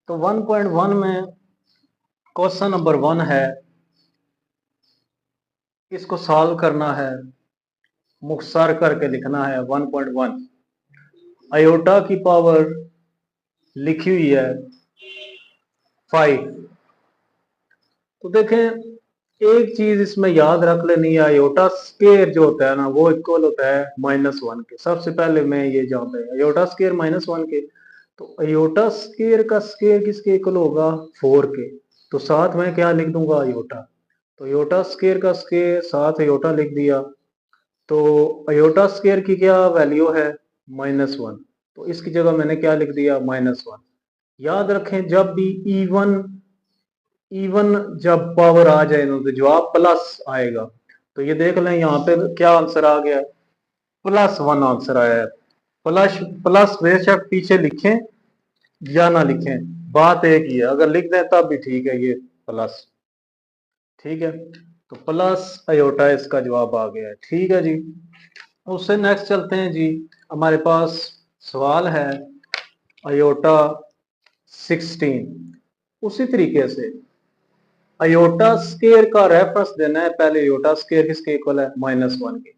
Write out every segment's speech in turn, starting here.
तो 1.1 में question number 1 है, इसको सॉल्व करना है, मुख्तसर करके लिखना है। 1.1 आयोटा की पावर लिखी हुई है 5। तो देखें, एक चीज इसमें याद रख लेनी है, आयोटा स्केयर जो होता है ना वो इक्वल होता है -1 के। सबसे पहले मैं ये जानता है आयोटा स्केयर -1 के। तो आयोटा स्केयर का स्केयर किसके इक्वल होगा? 4 के। तो साथ में क्या लिख दूंगा? आयोटा। तो आयोटा स्केयर का स्केयर साथ आयोटा लिख दिया। तो आयोटा स्केयर की क्या वैल्यू है? -1। तो इसकी जगह मैंने क्या लिख दिया? -1। याद रखें, जब भी इवन इवन जब पावर आ जाए तो जवाब प्लस आएगा। तो ये देख लें, यहाँ पे क्या आंसर आ गया? +1 आंसर आया है। प्लस प्लस बेशक पीछे लिखें या ना लिखें, बात एक ही है। अगर लिख दें तब भी ठीक है, ये प्लस ठीक है। तो प्लस आयोटा इसका जवाब आ गया है। ठीक है जी, उससे नेक्स्ट चलते हैं जी। हमारे पास सवाल है आयोटा 16। उसी तरीके से अयोटा स्केयर का रेफरेंस देना है। पहले अयोटा स्केयर किसके इक्वल है? -1 के।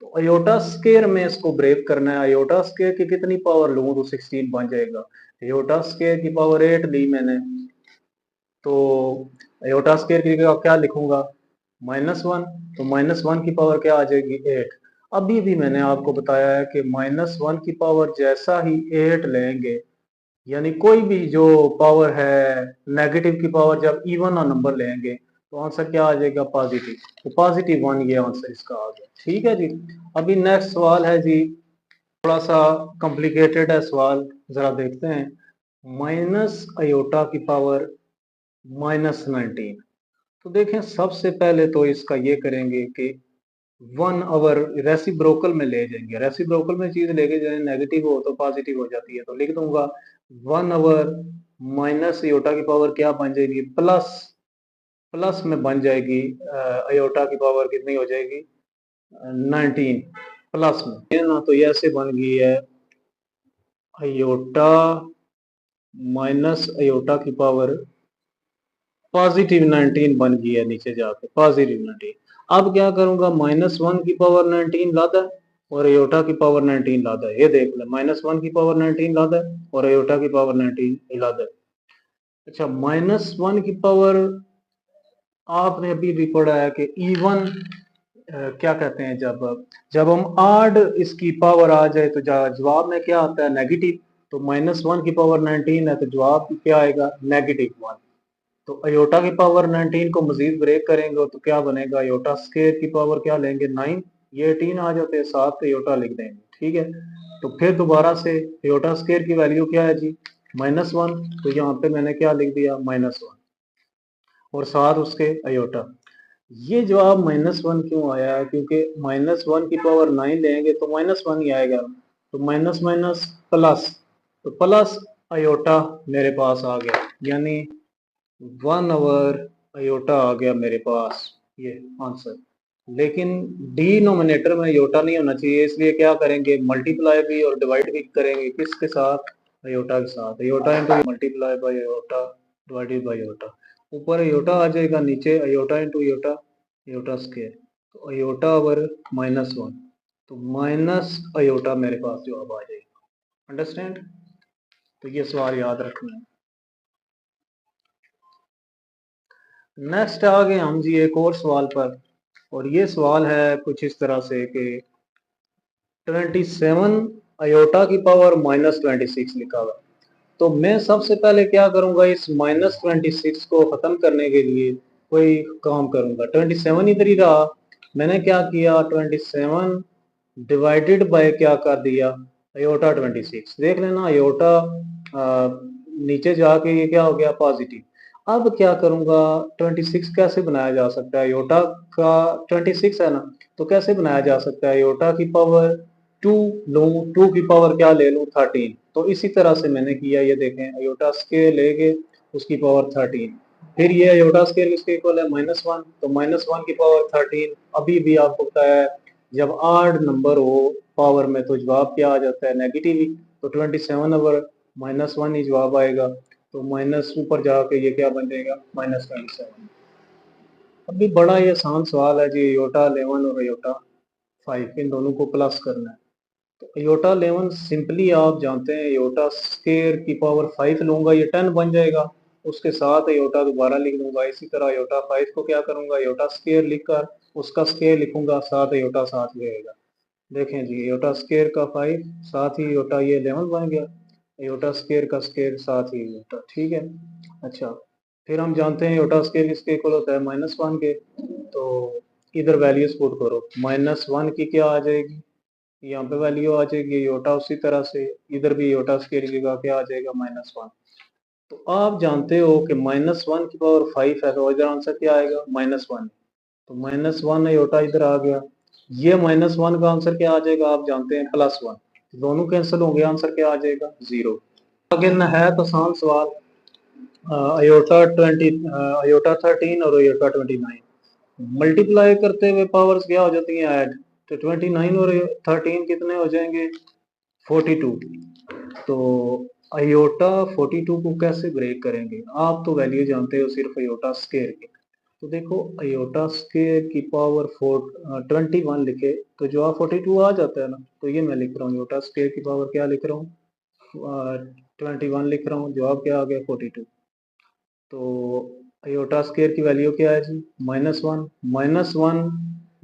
तो अयोटा स्केयर में इसको ब्रेक करना है। अयोटा स्केयर की कितनी पावर लूं तो 16 बन जाएगा? अयोटा स्केयर की पावर 8 ली मैंने, तो अयोटा स्केयर की जगह क्या लिखूंगा? -1। तो -1 की पावर क्या आ जाएगी? 8। अभी भी मैंने आपको बताया है कि -1 की पावर जैसा ही 8 लेंगे, यानी कोई भी जो पावर है नेगेटिव की पावर जब इवन नंबर लेंगे तो आंसर क्या आ जाएगा? पॉजिटिव। तो +1 ये आंसर इसका आ गया। ठीक है जी। अभी नेक्स्ट सवाल है जी, थोड़ा सा कॉम्प्लिकेटेड है सवाल, जरा देखते हैं। माइनस अयोटा की पावर -19। तो देखें, सबसे पहले तो इसका ये करेंगे कि 1 आवर रेसिप्रोकल में ले जाएंगे। रेसिप्रोकल में चीज लेके जाए, नेगेटिव हो तो पॉजिटिव हो जाती है। तो लिख दूंगा 1 आवर माइनस अयोटा की पावर क्या बन जाएगी? प्लस प्लस में बन जाएगी। अयोटा की पावर कितनी हो जाएगी? 19 प्लस में, ये ना। तो ये ऐसे बन गई है अयोटा माइनस अयोटा की पावर +19 बन गई है, नीचे जाके +19। अब क्या करूंगा? -1 की पावर 19 लादा और अयोटा की पावर 19 लादा। ये देख ले, -1 की पावर 19 लादा और अयोटा की पावर 19 लादा। अच्छा, -1 की पावर आपने अभी भी पढ़ा है कि इवन क्या कहते हैं, जब जब हम आड इसकी पावर आ जाए तो जवाब में क्या आता है? नेगेटिव। तो -1 की पावर 19 है तो जवाब क्या आएगा? -1। तो अयोटा की पावर 19 को मजीद ब्रेक करेंगे तो क्या बनेगा? अयोटा स्केयर की पावर क्या लेंगे? 9। ये 18 आ जाते हैं, 7 अयोटा लिख देंगे। ठीक है। तो फिर दोबारा से अयोटा स्केयर की वैल्यू क्या है जी? -1। तो यहाँ पे मैंने क्या लिख दिया? -1 और साथ उसके अयोटा। ये जवाब -1 क्यों आया है? क्योंकि -1 की पावर 9 लेंगे तो -1 ही आएगा। तो माइनस माइनस प्लस, तो प्लस अयोटा मेरे पास आ गया, यानी 1 आवर अयोटा आ गया मेरे पास, ये आंसर। लेकिन डिनोमिनेटर में अयोटा नहीं होना चाहिए, इसलिए क्या करेंगे? मल्टीप्लाई भी और डिवाइड भी करेंगे। किसके साथ? अयोटा के साथ। Iota into multiply by iota divided by iota. ऊपर अयोटा आ जाएगा, नीचे iota into iota, iota square. तो अयोटा ओवर -1, तो माइनस अयोटा मेरे पास जवाब आ जाएगा। अंडरस्टैंड? तो ये सवाल याद रखना है। नेक्स्ट आ गए हम जी एक और सवाल पर, और ये सवाल है कुछ इस तरह से कि 27 अयोटा की पावर -26 लिखा हुआ। तो मैं सबसे पहले क्या करूंगा? इस -26 को खत्म करने के लिए कोई काम करूंगा। 27 इधर ही रहा, मैंने क्या किया? 27 डिवाइडेड बाय क्या कर दिया? अयोटा 26। देख लेना, अयोटा नीचे जाके ये क्या हो गया? पॉजिटिव। अब क्या करूंगा? 26 कैसे बनाया जा सकता है? अयोटा का 26 है ना, तो कैसे बनाया जा सकता है? अयोटा की पावर 2 लूं, 2 की पावर क्या ले लूं? 13। तो इसी तरह से मैंने किया। ये देखें, अयोटा स्केयर लेके उसकी पावर 13, फिर ये अयोटा स्केयर किसके इक्वल है? -1। तो -1 की पावर 13। अभी भी आपको बताया है, जब आड नंबर हो पावर में तो जवाब क्या आ जाता है? नेगेटिव ही। तो 27 ओवर -1 ही जवाब आएगा। तो माइनस ऊपर जाके ये क्या बन जाएगा -27। अभी बड़ा ये आसान सवाल है जी, अयोटा 11 और अयोटा 5 इन दोनों को प्लस करना है। तो अयोटा 11 सिंपली आप जानते हैं अयोटा स्क्वायर की पावर 5 लूंगा, ये 10 बन जाएगा। उसके साथ अयोटा दोबारा लिख दूंगा। इसी तरह अयोटा 5 को क्या करूंगा, अयोटा स्क्वायर लिखकर उसका स्क्वायर लिखूंगा, साथ अयोटा साथ रहेगा। देखें जी, अयोटा स्क्वायर का 5 साथ ही अयोटा ये 11 बन गया। अयोटा स्क्वायर का स्क्वायर साथ ही अयोटा, ठीक है। अच्छा, फिर हम जानते हैं अयोटा स्क्वायर किसके इक्वल होता है -1 के। तो इधर वैल्यूज पुट करो, -1 की क्या आ जाएगी, यहाँ पे वैल्यू आ जाएगी अयोटा, उसी तरह से इधर भी अयोटा स्क्वायर की जगह क्या आ जाएगा -1। तो आप जानते हो कि -1 की पावर 5 है, तो इधर आंसर क्या आएगा -1। तो -1 अयोटा इधर आ गया। ये -1 का आंसर क्या आ जाएगा, आप जानते हैं +1। दोनों कैंसिल होंगे, आंसर क्या आ जाएगा 0। आगे न है तो आसान सवाल, अयोटा 13 और अयोटा 29 मल्टीप्लाई करते हुए पावर्स क्या हो जाती हैं ऐड। तो 29 और 13 कितने हो जाएंगे 42। तो अयोटा 42 को कैसे ब्रेक करेंगे, आप तो वैल्यू जानते हो सिर्फ अयोटा स्क्वायर की। तो देखो अयोटा स्क्वायर की पावर 21 लिखे तो जवाब 42 आ जाता है ना। तो ये मैं लिख रहा हूँ अयोटा स्क्वायर की पावर क्या लिख रहा हूँ 21 लिख रहा हूँ, जवाब क्या आ गया 42। तो अयोटा स्क्वायर की वैल्यू क्या है जी -1। -1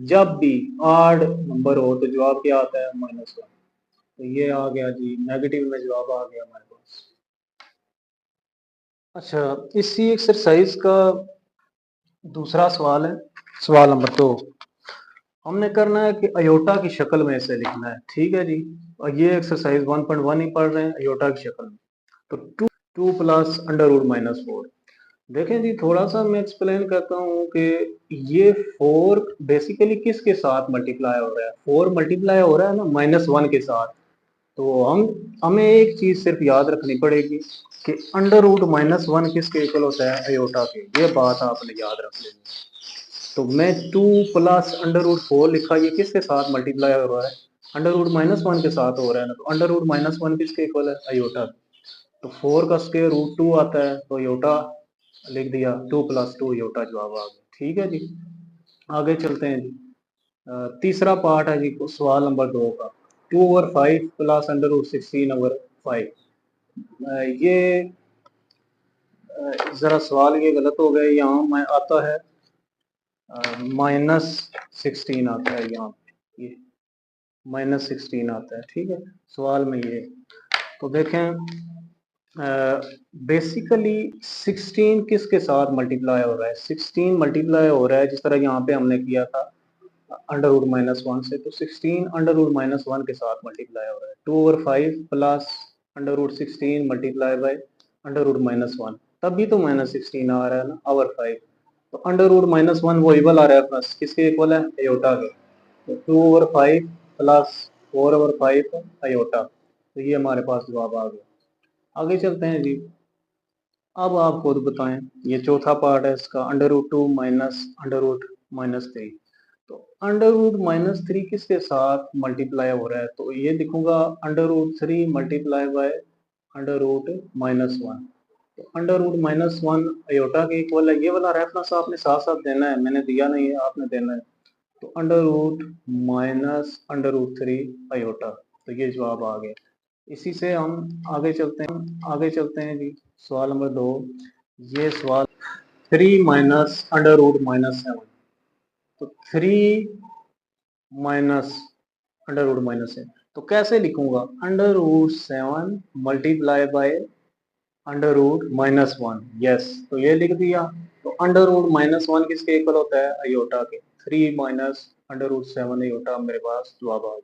जब भी आड नंबर हो तो जवाब क्या आता है -1। तो ये आ गया जी, नेगेटिव में जवाब आ गया हमारे पास। अच्छा, इसी एक्सरसाइज का दूसरा सवाल है, सवाल नंबर 2। हमने करना है कि अयोटा की शक्ल में इसे लिखना है, ठीक है जी। और ये एक्सरसाइज 1.1 ही पढ़ रहे हैं अयोटा की शक्ल में। तो 2 प्लस √-4। देखें जी, थोड़ा सा मैं एक्सप्लेन करता हूँ कि ये 4 बेसिकली किसके साथ मल्टीप्लाई हो रहा है, 4 मल्टीप्लाई हो रहा है ना -1 के साथ। तो हमें एक चीज सिर्फ याद रखनी पड़ेगी कि √-1 किसके इक्वल होता है अयोटा के, ये बात आपने याद रख लेनी। तो मैं 2 प्लस √4 लिखा, ये किसके साथ मल्टीप्लाई हो रहा है √-1 के साथ हो रहा है ना। तो √-1 किसके इक्वल है अयोटा। तो 4 का स्क्वायर √2 आता है, तो अयोटा लिख दिया, 2 + 2 अयोटा जवाब आ गया, ठीक है जी। आगे चलते हैं जी। तीसरा पार्ट है जी सवाल नंबर 2 का, 2/5 प्लस √16/5। ये जरा सवाल ये गलत हो गया, यहाँ मैं आता है -16 आता है, यहाँ पे ये -16 आता है, ठीक है सवाल में ये। तो देखें बेसिकली 16 किसके साथ मल्टीप्लाई हो रहा है, 16 मल्टीप्लाई हो रहा है जिस तरह यहाँ पे हमने किया था √-1 से। तो 16 √-1 के साथ मल्टीप्लाई हो रहा है। 2/5 प्लस √16 मल्टीप्लाई बाय √-1, तब भी तो -16 आ रहा है ना ओवर 5। तो √-1 वो इक्वल आ रहा है प्लस किसके इक्वल है अयोटा के। तो 2/5 प्लस 4/5 अयोटा। तो ये हमारे पास जवाब आ गया। आगे चलते हैं जी। अब आप खुद बताएं, ये चौथा पार्ट है इसका, √2 माइनस √-3। तो √-3 किसके साथ मल्टीप्लाई हो रहा है, तो ये लिखूंगा √3 मल्टीप्लाई बाय √-1। तो √-1 अयोटा के इक्वल है। ये वाला रेफरेंस आपने साथ साथ देना है, मैंने दिया नहीं है, आपने देना है। तो √-3 अयोटा। तो ये जवाब आ गया। इसी से हम आगे चलते हैं जी। सवाल नंबर 2, ये सवाल 3 माइनस √-7। तो 3 माइनस √-7 तो कैसे लिखूंगा √7 मल्टीप्लाई बाय √-1। यस, तो ये लिख दिया। तो √-1 किसके इक्वल होता है अयोटा के। 3 माइनस √7 अयोटा मेरे पास जवाब आ गया।